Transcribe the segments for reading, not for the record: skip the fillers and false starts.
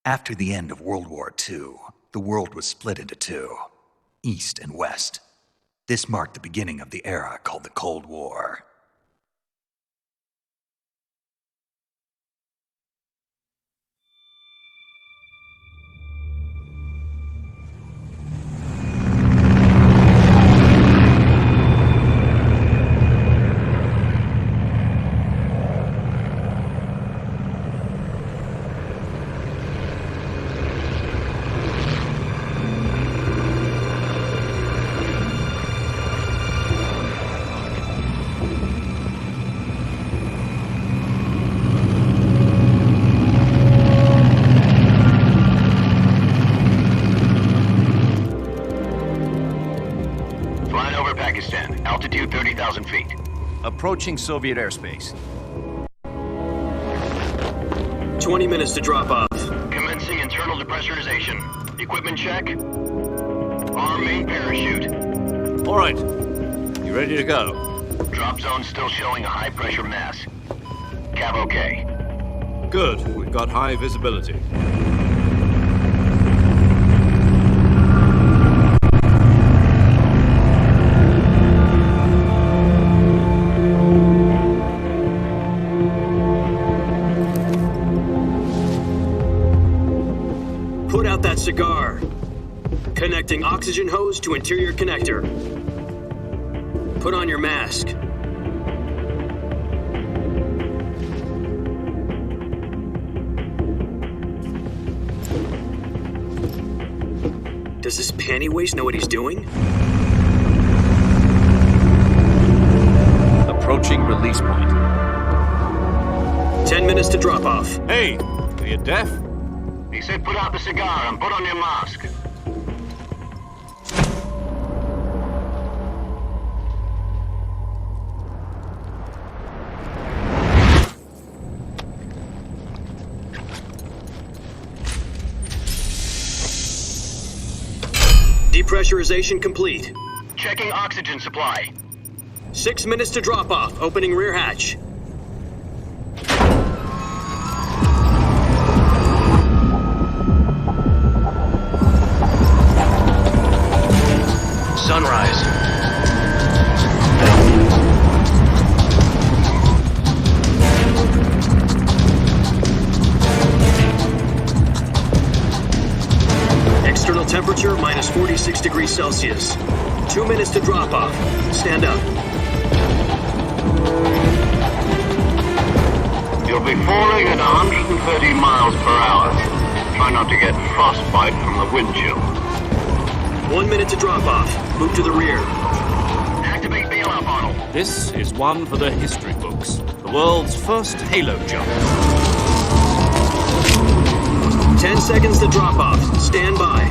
After the end of World War II, the world was split into two, East and West. This marked the beginning of the era called the Cold War. Altitude 30,000 feet. Approaching Soviet airspace. 20 minutes to drop off. Commencing internal depressurization. Equipment check. Arm main parachute. All right. You ready to go? Drop zone still showing a high pressure mass. Cav okay. Good. We've got high visibility. Put out that cigar. Connecting oxygen hose to interior connector. Put on your mask. Does this panty waste know what he's doing? Approaching release point. 10 minutes to drop off. Hey, are you deaf? He said put out the cigar and put on your mask. Depressurization complete. Checking oxygen supply. 6 minutes to drop off. Opening rear hatch. Sunrise. External temperature minus 46 degrees Celsius. 2 minutes to drop off. Stand up. You'll be falling at 130 miles per hour. Try not to get frostbite from the wind chill. 1 minute to drop off. Move to the rear. Activate bailout model. This is one for the history books. The world's first halo jump. 10 seconds to drop off. Stand by.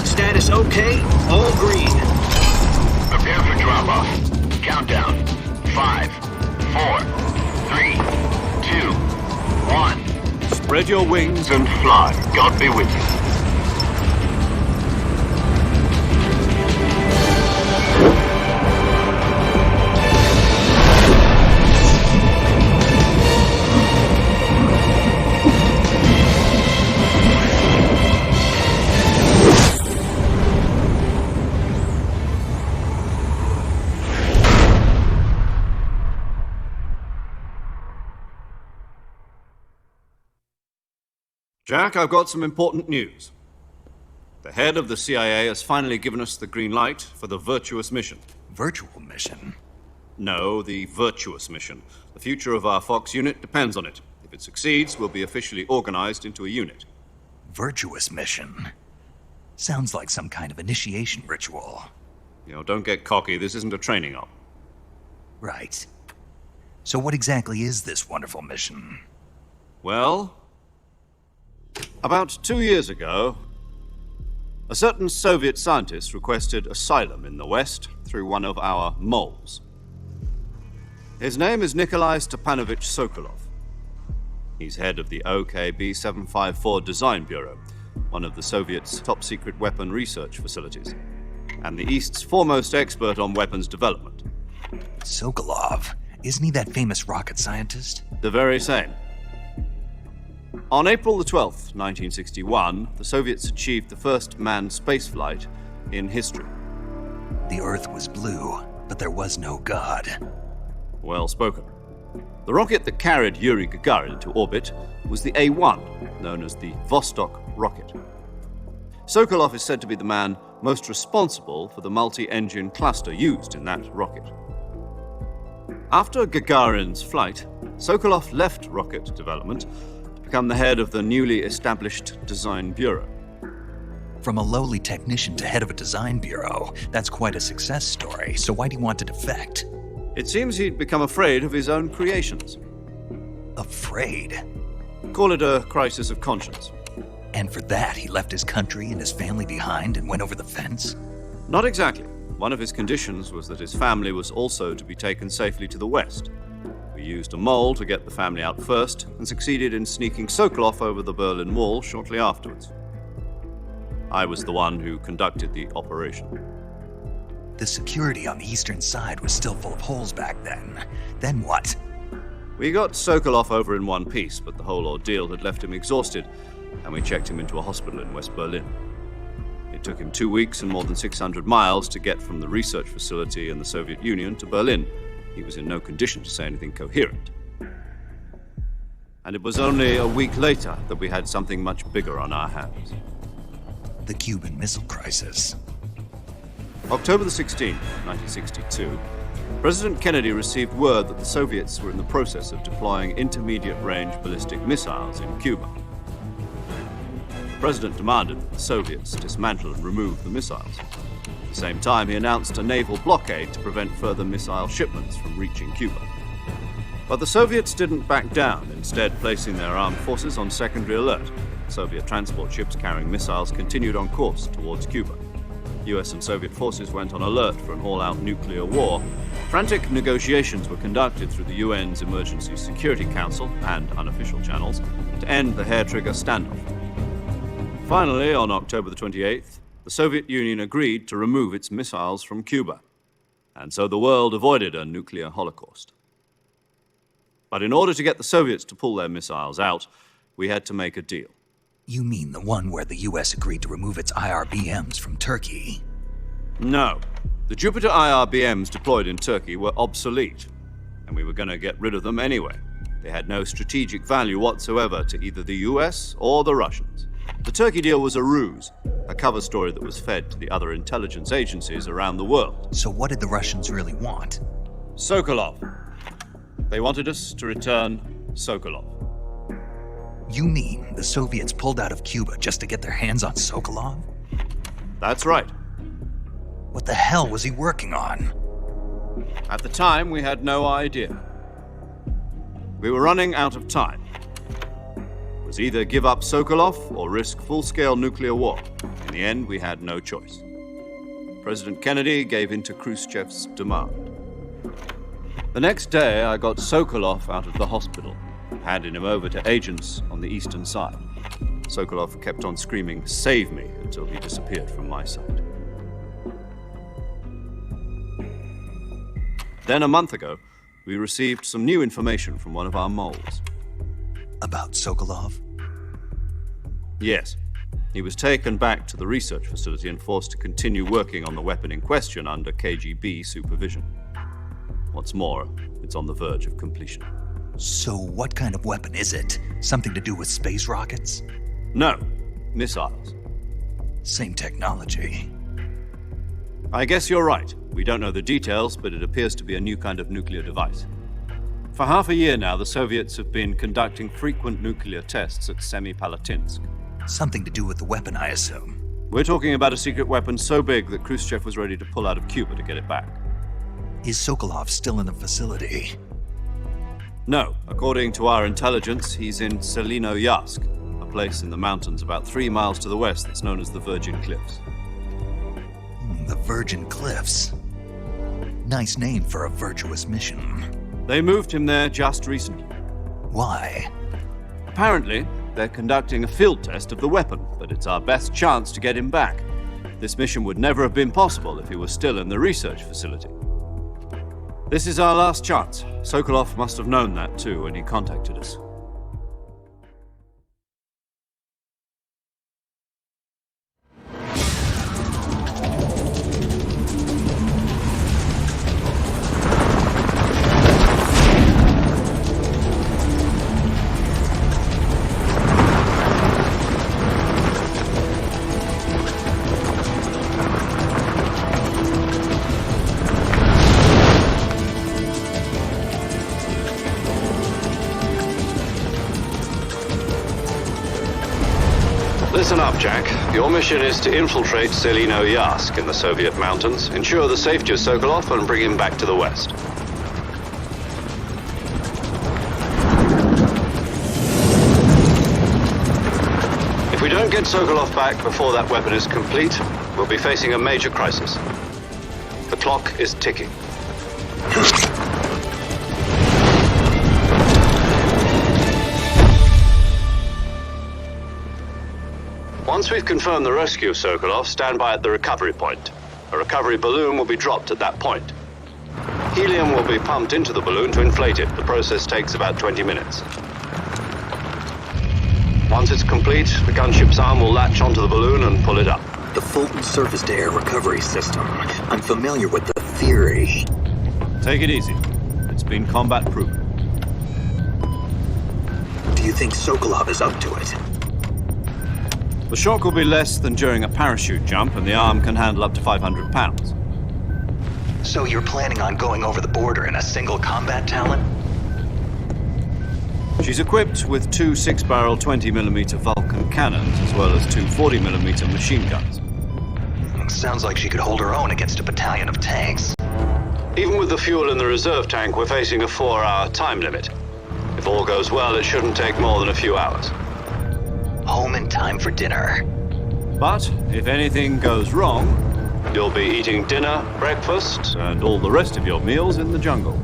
Status okay. All green. Prepare for drop off. Countdown. 5, 4, 3, 2, 1. Spread your wings And fly. God be with you. Jack, I've got some important news. The head of the CIA has finally given us the green light for the virtuous mission. Virtual mission? No, the virtuous mission. The future of our Fox unit depends on it. If it succeeds, we'll be officially organized into a unit. Virtuous mission? Sounds like some kind of initiation ritual. You know, don't get cocky. This isn't a training op. Right. So what exactly is this wonderful mission? Well, about 2 years ago, a certain Soviet scientist requested asylum in the West through one of our moles. His name is Nikolai Stepanovich Sokolov. He's head of the OKB-754 Design Bureau, one of the Soviets' top-secret weapon research facilities, and the East's foremost expert on weapons development. Sokolov? Isn't he that famous rocket scientist? The very same. On April the 12th, 1961, the Soviets achieved the first manned spaceflight in history. The Earth was blue, but there was no God. Well spoken. The rocket that carried Yuri Gagarin into orbit was the A-1, known as the Vostok rocket. Sokolov is said to be the man most responsible for the multi-engine cluster used in that rocket. After Gagarin's flight, Sokolov left rocket development to become the head of the newly established Design Bureau. From a lowly technician to head of a design bureau, that's quite a success story, so why do you want to defect? It seems he'd become afraid of his own creations. Afraid? Call it a crisis of conscience. And for that, he left his country and his family behind and went over the fence? Not exactly. One of his conditions was that his family was also to be taken safely to the west. We used a mole to get the family out first and succeeded in sneaking Sokolov over the Berlin Wall shortly afterwards. I was the one who conducted the operation. The security on the eastern side was still full of holes back then. Then what? We got Sokolov over in one piece, but the whole ordeal had left him exhausted, and we checked him into a hospital in West Berlin. It took him 2 weeks and more than 600 miles to get from the research facility in the Soviet Union to Berlin. He was in no condition to say anything coherent. And it was only a week later that we had something much bigger on our hands. The Cuban Missile Crisis. October the 16th, 1962, President Kennedy received word that the Soviets were in the process of deploying intermediate-range ballistic missiles in Cuba. The President demanded that the Soviets dismantle and remove the missiles. At the same time, he announced a naval blockade to prevent further missile shipments from reaching Cuba. But the Soviets didn't back down, instead placing their armed forces on secondary alert. Soviet transport ships carrying missiles continued on course towards Cuba. US and Soviet forces went on alert for an all-out nuclear war. Frantic negotiations were conducted through the UN's Emergency Security Council and unofficial channels to end the hair-trigger standoff. Finally, on October the 28th, the Soviet Union agreed to remove its missiles from Cuba, and so the world avoided a nuclear holocaust. But in order to get the Soviets to pull their missiles out, we had to make a deal. You mean the one where the US agreed to remove its IRBMs from Turkey? No. The Jupiter IRBMs deployed in Turkey were obsolete, and we were going to get rid of them anyway. They had no strategic value whatsoever to either the US or the Russians. The Turkey deal was a ruse, a cover story that was fed to the other intelligence agencies around the world. So what did the Russians really want? Sokolov. They wanted us to return Sokolov. You mean the Soviets pulled out of Cuba just to get their hands on Sokolov? That's right. What the hell was he working on? At the time, we had no idea. We were running out of time. It was either give up Sokolov or risk full-scale nuclear war. In the end, we had no choice. President Kennedy gave in to Khrushchev's demand. The next day, I got Sokolov out of the hospital, handing him over to agents on the eastern side. Sokolov kept on screaming, "Save me," until he disappeared from my sight. Then a month ago, we received some new information from one of our moles. About Sokolov? Yes. He was taken back to the research facility and forced to continue working on the weapon in question under KGB supervision. What's more, it's on the verge of completion. So what kind of weapon is it? Something to do with space rockets? No, missiles. Same technology. I guess you're right. We don't know the details, but it appears to be a new kind of nuclear device. For half a year now, the Soviets have been conducting frequent nuclear tests at Semipalatinsk. Something to do with the weapon, I assume. We're talking about a secret weapon so big that Khrushchev was ready to pull out of Cuba to get it back. Is Sokolov still in the facility? No. According to our intelligence, he's in Selinoyarsk, a place in the mountains about 3 miles to the west that's known as the Virgin Cliffs. The Virgin Cliffs. Nice name for a virtuous mission. They moved him there just recently. Why? Apparently, they're conducting a field test of the weapon, but it's our best chance to get him back. This mission would never have been possible if he was still in the research facility. This is our last chance. Sokolov must have known that too when he contacted us. Listen up, Jack. Your mission is to infiltrate Selino-Yask in the Soviet mountains, ensure the safety of Sokolov, and bring him back to the West. If we don't get Sokolov back before that weapon is complete, we'll be facing a major crisis. The clock is ticking. Once we've confirmed the rescue of Sokolov, stand by at the recovery point. A recovery balloon will be dropped at that point. Helium will be pumped into the balloon to inflate it. The process takes about 20 minutes. Once it's complete, the gunship's arm will latch onto the balloon and pull it up. The Fulton surface-to-air recovery system. I'm familiar with the theory. Take it easy. It's been combat-proven. Do you think Sokolov is up to it? The shock will be less than during a parachute jump, and the arm can handle up to 500 pounds. So you're planning on going over the border in a single combat Talon? She's equipped with two 6-barrel 20mm Vulcan cannons, as well as two 40mm machine guns. Sounds like she could hold her own against a battalion of tanks. Even with the fuel in the reserve tank, we're facing a 4-hour time limit. If all goes well, it shouldn't take more than a few hours. Home in time for dinner. But if anything goes wrong, you'll be eating dinner, breakfast, and all the rest of your meals in the jungle.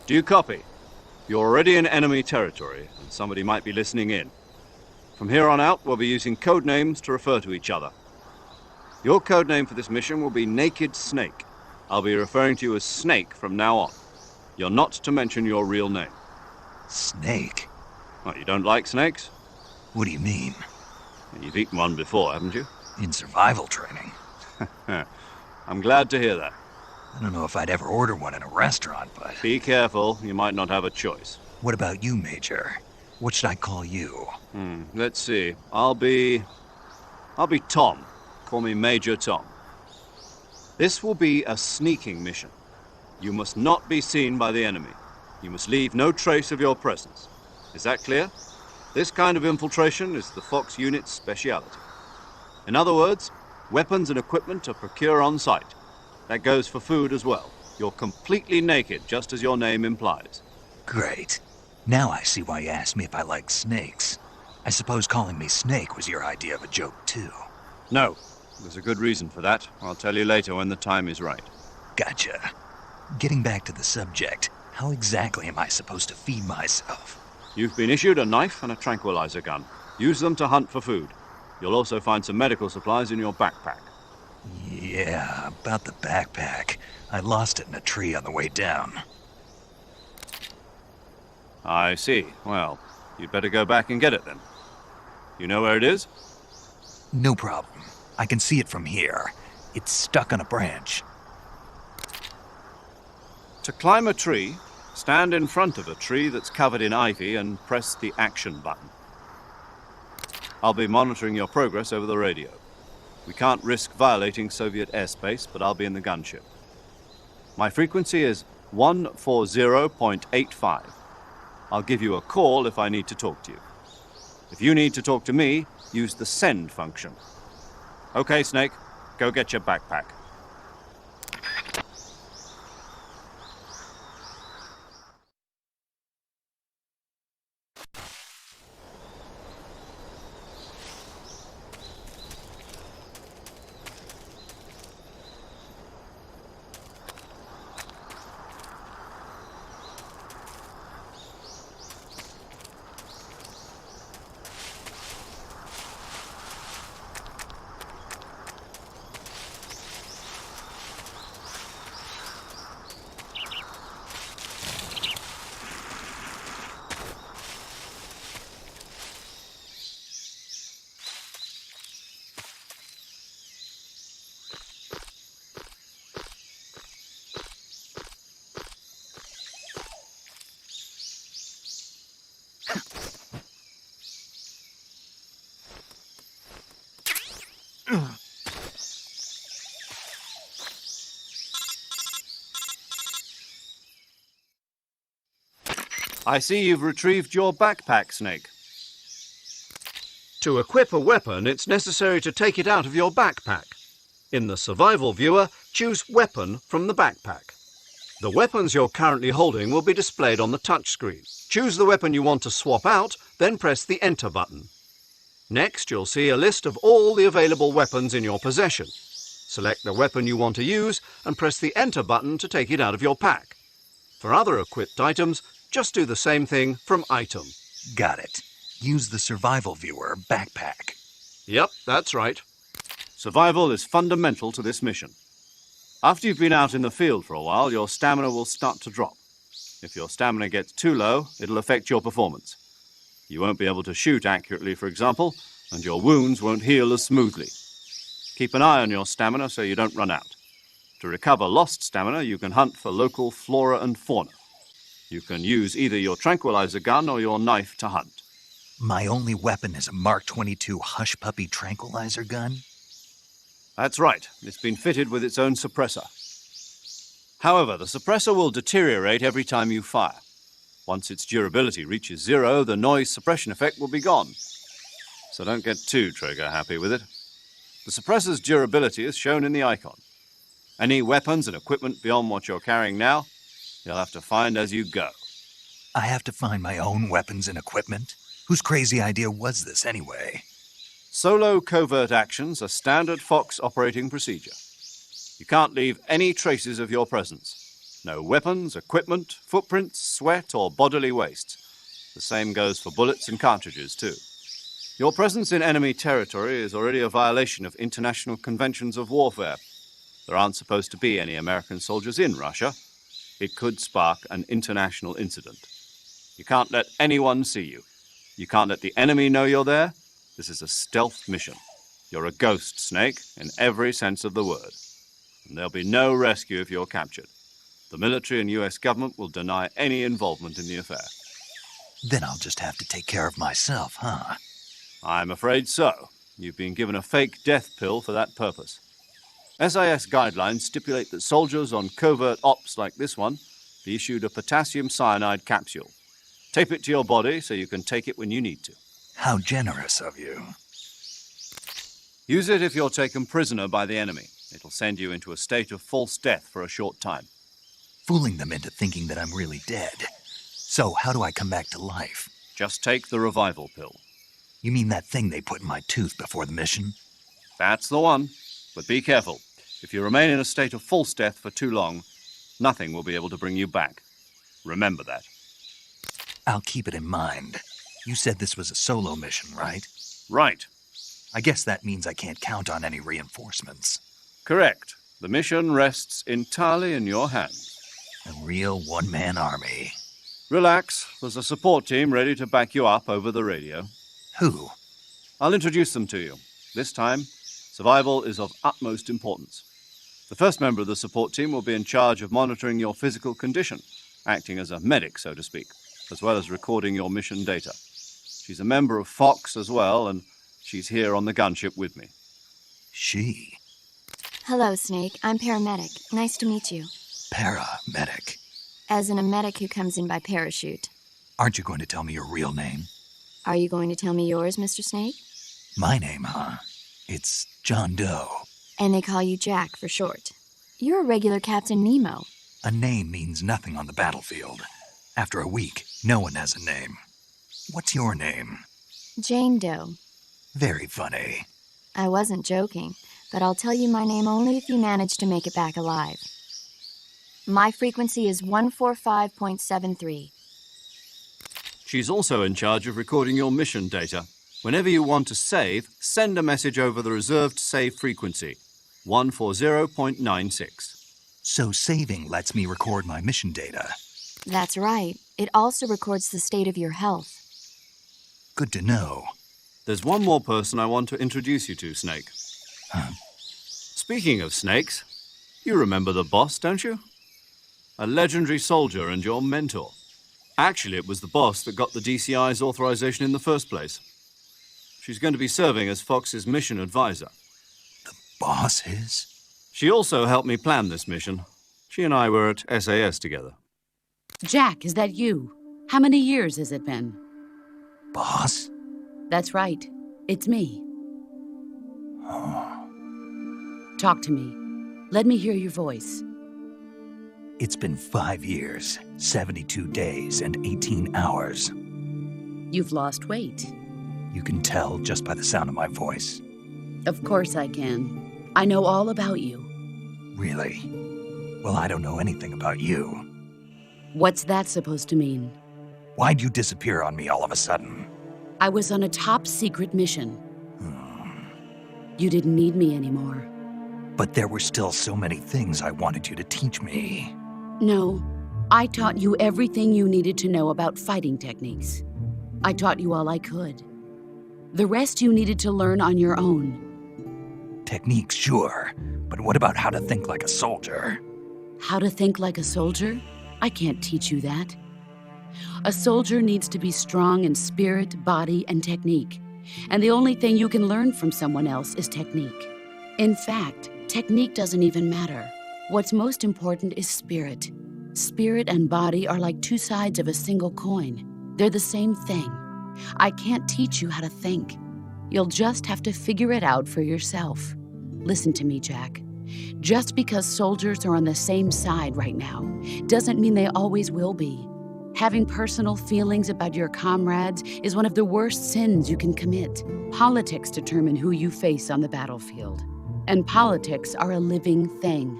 Do you copy? You're already in enemy territory, and somebody might be listening in. From here on out, we'll be using code names to refer to each other. Your code name for this mission will be Naked Snake. I'll be referring to you as Snake from now on. You're not to mention your real name. Snake? What, you don't like snakes? What do you mean? You've eaten one before, haven't you? In survival training. I'm glad to hear that. I don't know if I'd ever order one in a restaurant, but... Be careful, you might not have a choice. What about you, Major? What should I call you? Let's see. I'll be Tom. Call me Major Tom. This will be a sneaking mission. You must not be seen by the enemy. You must leave no trace of your presence. Is that clear? This kind of infiltration is the Fox unit's speciality. In other words, weapons and equipment are procured on site. That goes for food as well. You're completely naked, just as your name implies. Great. Now I see why you asked me if I like snakes. I suppose calling me Snake was your idea of a joke, too. No. There's a good reason for that. I'll tell you later when the time is right. Gotcha. Getting back to the subject, how exactly am I supposed to feed myself? You've been issued a knife and a tranquilizer gun. Use them to hunt for food. You'll also find some medical supplies in your backpack. Yeah, about the backpack. I lost it in a tree on the way down. I see. Well, you'd better go back and get it then. You know where it is? No problem. I can see it from here. It's stuck on a branch. To climb a tree, stand in front of a tree that's covered in ivy and press the action button. I'll be monitoring your progress over the radio. We can't risk violating Soviet airspace, but I'll be in the gunship. My frequency is 140.85. I'll give you a call if I need to talk to you. If you need to talk to me, use the send function. Okay, Snake, go get your backpack. I see you've retrieved your backpack, Snake. To equip a weapon, it's necessary to take it out of your backpack. In the survival viewer, choose Weapon from the backpack. The weapons you're currently holding will be displayed on the touchscreen. Choose the weapon you want to swap out, then press the Enter button. Next, you'll see a list of all the available weapons in your possession. Select the weapon you want to use and press the Enter button to take it out of your pack. For other equipped items, just do the same thing from Item. Got it. Use the survival viewer backpack. Yep, that's right. Survival is fundamental to this mission. After you've been out in the field for a while, your stamina will start to drop. If your stamina gets too low, it'll affect your performance. You won't be able to shoot accurately, for example, and your wounds won't heal as smoothly. Keep an eye on your stamina so you don't run out. To recover lost stamina, you can hunt for local flora and fauna. You can use either your tranquilizer gun or your knife to hunt. My only weapon is a Mark 22 Hush Puppy tranquilizer gun? That's right. It's been fitted with its own suppressor. However, the suppressor will deteriorate every time you fire. Once its durability reaches 0, the noise suppression effect will be gone. So don't get too trigger-happy with it. The suppressor's durability is shown in the icon. Any weapons and equipment beyond what you're carrying now, you'll have to find as you go. I have to find my own weapons and equipment? Whose crazy idea was this anyway? Solo covert actions are standard Fox operating procedure. You can't leave any traces of your presence. No weapons, equipment, footprints, sweat, or bodily waste. The same goes for bullets and cartridges, too. Your presence in enemy territory is already a violation of international conventions of warfare. There aren't supposed to be any American soldiers in Russia. It could spark an international incident. You can't let anyone see you. You can't let the enemy know you're there. This is a stealth mission. You're a ghost, Snake, in every sense of the word. And there'll be no rescue if you're captured. The military and US government will deny any involvement in the affair. Then I'll just have to take care of myself, huh? I'm afraid so. You've been given a fake death pill for that purpose. SIS guidelines stipulate that soldiers on covert ops like this one be issued a potassium cyanide capsule. Tape it to your body so you can take it when you need to. How generous of you. Use it if you're taken prisoner by the enemy. It'll send you into a state of false death for a short time. Fooling them into thinking that I'm really dead. So how do I come back to life? Just take the revival pill. You mean that thing they put in my tooth before the mission? That's the one. But be careful. If you remain in a state of false death for too long, nothing will be able to bring you back. Remember that. I'll keep it in mind. You said this was a solo mission, right? Right. I guess that means I can't count on any reinforcements. Correct. The mission rests entirely in your hands. A real one-man army. Relax. There's a support team ready to back you up over the radio. Who? I'll introduce them to you. This time, Survival is of utmost importance. The first member of the support team will be in charge of monitoring your physical condition, acting as a medic, so to speak, as well as recording your mission data. She's a member of Fox as well, and she's here on the gunship with me. She? Hello, Snake. I'm Paramedic. Nice to meet you. Paramedic. As in a medic who comes in by parachute. Aren't you going to tell me your real name? Are you going to tell me yours, Mr. Snake? My name, huh? It's John Doe. And they call you Jack for short. You're a regular Captain Nemo. A name means nothing on the battlefield. After a week, no one has a name. What's your name? Jane Doe. Very funny. I wasn't joking, but I'll tell you my name only if you manage to make it back alive. My frequency is 145.73. She's also in charge of recording your mission data. Whenever you want to save, send a message over the reserved save frequency, 140.96. So saving lets me record my mission data. That's right. It also records the state of your health. Good to know. There's one more person I want to introduce you to, Snake. Huh? Speaking of snakes, you remember the boss, don't you? A legendary soldier and your mentor. Actually, it was the boss that got the DCI's authorization in the first place. She's going to be serving as Fox's mission advisor. The boss is? She also helped me plan this mission. She and I were at SAS together. Jack, is that you? How many years has it been? Boss? That's right. It's me. Oh. Talk to me. Let me hear your voice. It's been 5 years, 72 days, and 18 hours. You've lost weight. You can tell just by the sound of my voice. Of course I can. I know all about you. Really? Well, I don't know anything about you. What's that supposed to mean? Why'd you disappear on me all of a sudden? I was on a top-secret mission. You didn't need me anymore. But there were still so many things I wanted you to teach me. No, I taught you everything you needed to know about fighting techniques. I taught you all I could. The rest you needed to learn on your own. Techniques, sure. But what about how to think like a soldier? How to think like a soldier? I can't teach you that. A soldier needs to be strong in spirit, body, and technique. And the only thing you can learn from someone else is technique. In fact, technique doesn't even matter. What's most important is spirit. Spirit and body are like two sides of a single coin. They're the same thing. I can't teach you how to think. You'll just have to figure it out for yourself. Listen to me, Jack. Just because soldiers are on the same side right now doesn't mean they always will be. Having personal feelings about your comrades is one of the worst sins you can commit. Politics determine who you face on the battlefield. And politics are a living thing.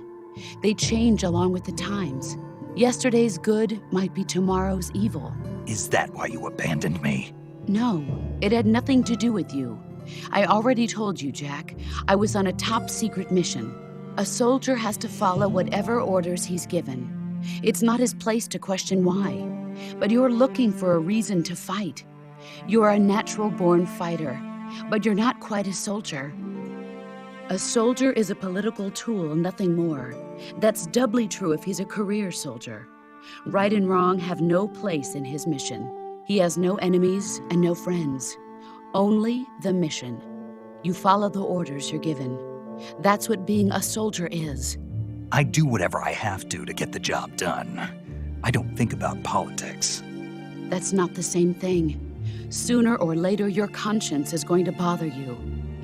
They change along with the times. Yesterday's good might be tomorrow's evil. Is that why you abandoned me? No, it had nothing to do with you. I already told you, Jack. I was on a top-secret mission. A soldier has to follow whatever orders he's given. It's not his place to question why. But you're looking for a reason to fight. You're a natural-born fighter, but you're not quite a soldier. A soldier is a political tool, nothing more. That's doubly true if he's a career soldier. Right and wrong have no place in his mission. He has no enemies and no friends. Only the mission. You follow the orders you're given. That's what being a soldier is. I do whatever I have to get the job done. I don't think about politics. That's not the same thing. Sooner or later, your conscience is going to bother you.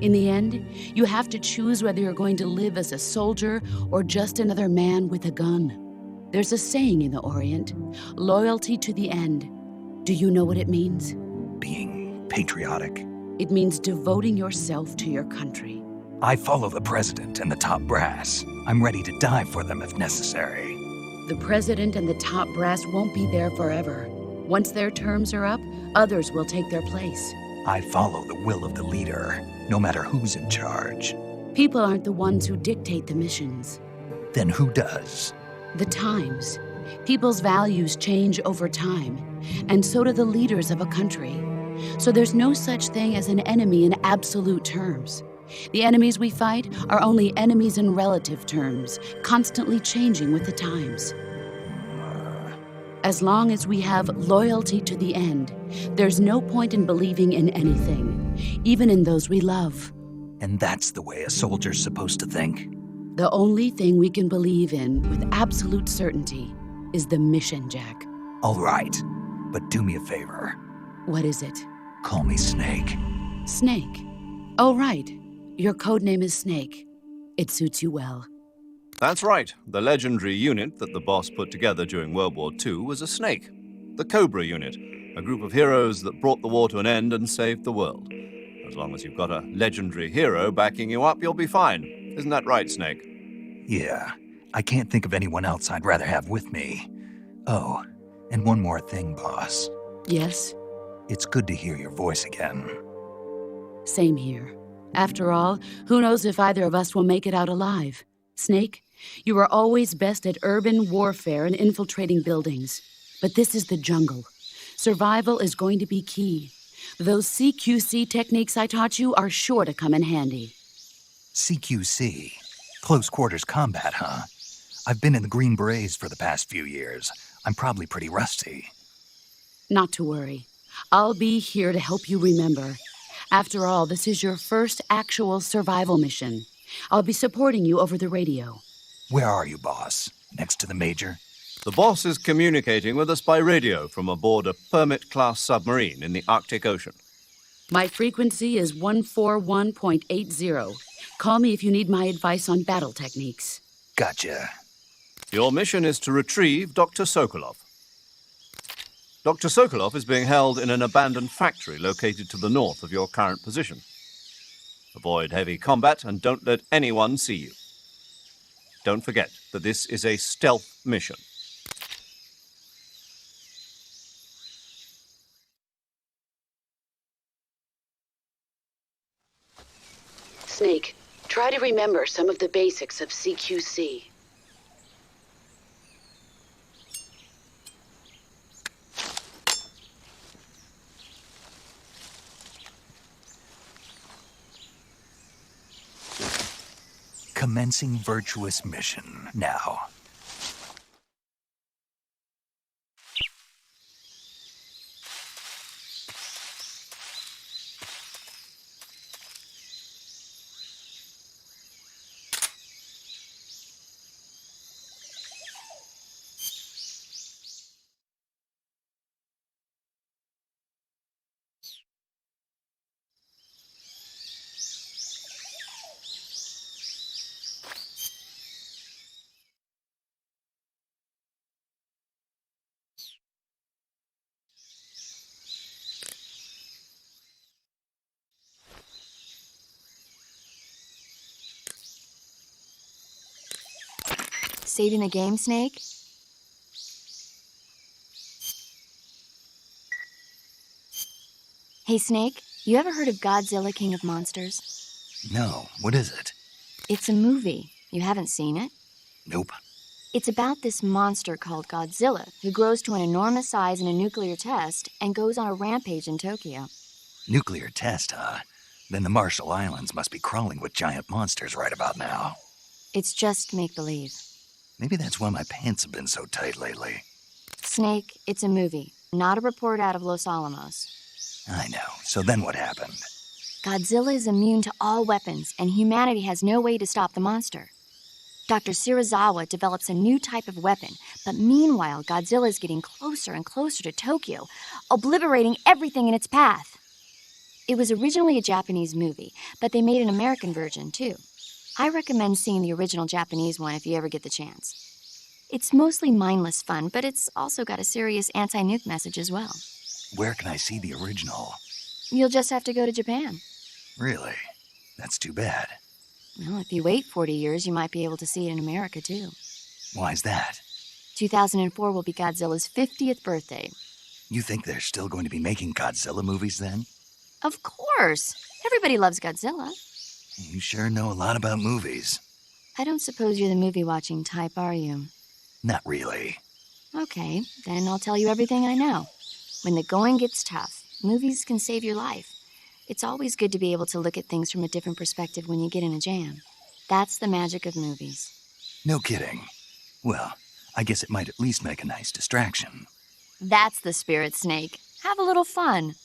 In the end, you have to choose whether you're going to live as a soldier or just another man with a gun. There's a saying in the Orient, loyalty to the end. Do you know what it means? Being patriotic. It means devoting yourself to your country. I follow the president and the top brass. I'm ready to die for them if necessary. The president and the top brass won't be there forever. Once their terms are up, others will take their place. I follow the will of the leader, no matter who's in charge. People aren't the ones who dictate the missions. Then who does? The times. People's values change over time, and so do the leaders of a country. So there's no such thing as an enemy in absolute terms. The enemies we fight are only enemies in relative terms, constantly changing with the times. As long as we have loyalty to the end, there's no point in believing in anything, even in those we love. And that's the way a soldier's supposed to think? The only thing we can believe in with absolute certainty is the mission, Jack. All right, but do me a favor. What is it? Call me Snake. Snake. Oh, right. Your code name is Snake. It suits you well. That's right. The legendary unit that the boss put together during World War II was a snake. The Cobra unit, a group of heroes that brought the war to an end and saved the world. As long as you've got a legendary hero backing you up, you'll be fine. Isn't that right, Snake? Yeah, I can't think of anyone else I'd rather have with me. Oh, and one more thing, boss. Yes? It's good to hear your voice again. Same here. After all, who knows if either of us will make it out alive? Snake, you are always best at urban warfare and infiltrating buildings. But this is the jungle. Survival is going to be key. Those CQC techniques I taught you are sure to come in handy. CQC? Close quarters combat, huh? I've been in the Green Berets for the past few years. I'm probably pretty rusty. Not to worry. I'll be here to help you remember. After all, this is your first actual survival mission. I'll be supporting you over the radio. Where are you, boss? Next to the Major? The boss is communicating with us by radio from aboard a Permit-class submarine in the Arctic Ocean. My frequency is 141.80. Call me if you need my advice on battle techniques. Gotcha. Your mission is to retrieve Dr. Sokolov. Dr. Sokolov is being held in an abandoned factory located to the north of your current position. Avoid heavy combat and don't let anyone see you. Don't forget that this is a stealth mission. Snake, try to remember some of the basics of CQC. Commencing virtuous mission now. Saving the game, Snake? Hey, Snake, you ever heard of Godzilla, King of Monsters? No, what is it? It's a movie. You haven't seen it? Nope. It's about this monster called Godzilla who grows to an enormous size in a nuclear test and goes on a rampage in Tokyo. Nuclear test, huh? Then the Marshall Islands must be crawling with giant monsters right about now. It's just make-believe. Maybe that's why my pants have been so tight lately. Snake, it's a movie, not a report out of Los Alamos. I know. So then what happened? Godzilla is immune to all weapons, and humanity has no way to stop the monster. Dr. Shirazawa develops a new type of weapon, but meanwhile, Godzilla is getting closer and closer to Tokyo, obliterating everything in its path. It was originally a Japanese movie, but they made an American version, too. I recommend seeing the original Japanese one if you ever get the chance. It's mostly mindless fun, but it's also got a serious anti-nuke message as well. Where can I see the original? You'll just have to go to Japan. Really? That's too bad. Well, if you wait 40 years, you might be able to see it in America, too. Why's that? 2004 will be Godzilla's 50th birthday. You think they're still going to be making Godzilla movies then? Of course! Everybody loves Godzilla. You sure know a lot about movies. I don't suppose you're the movie-watching type, are you? Not really. Okay, then I'll tell you everything I know. When the going gets tough, movies can save your life. It's always good to be able to look at things from a different perspective when you get in a jam. That's the magic of movies. No kidding. Well, I guess it might at least make a nice distraction. That's the spirit, Snake. Have a little fun.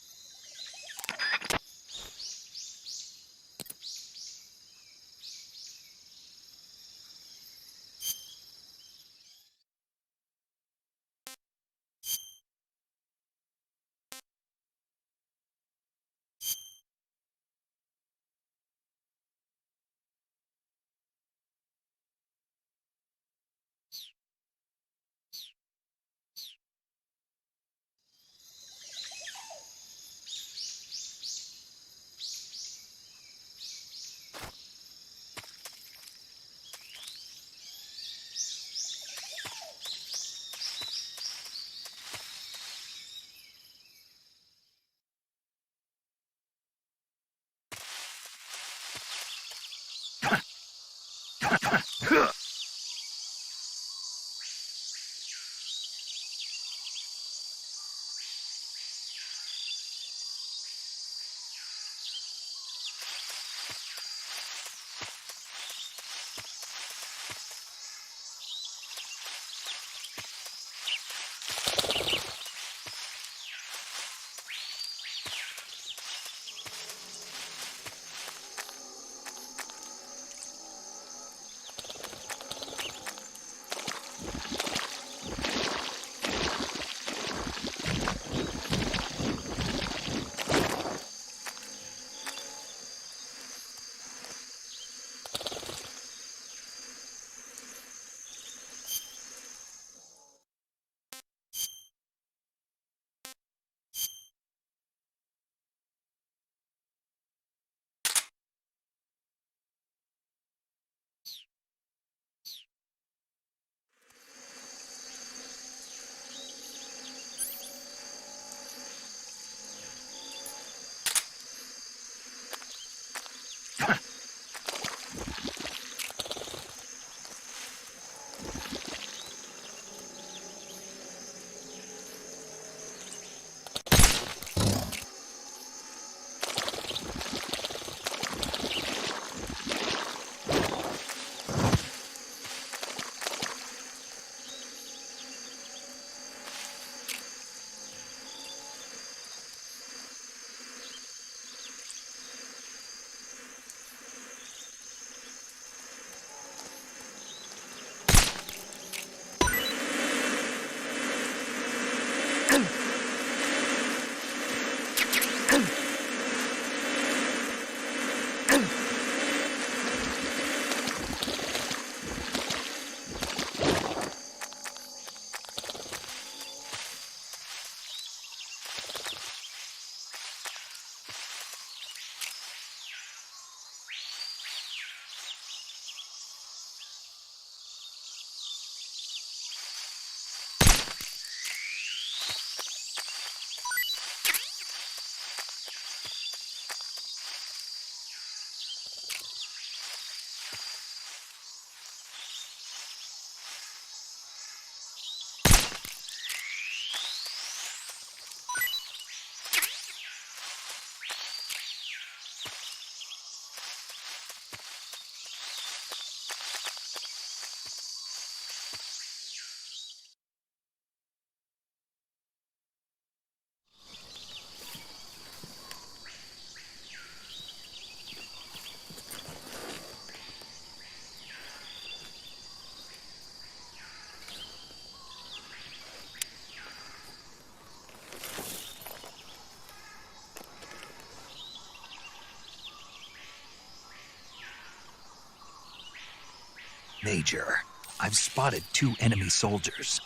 Major, I've spotted 2 enemy soldiers.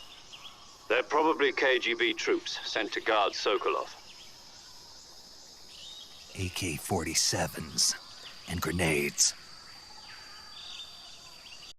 They're probably KGB troops sent to guard Sokolov. AK-47s and grenades.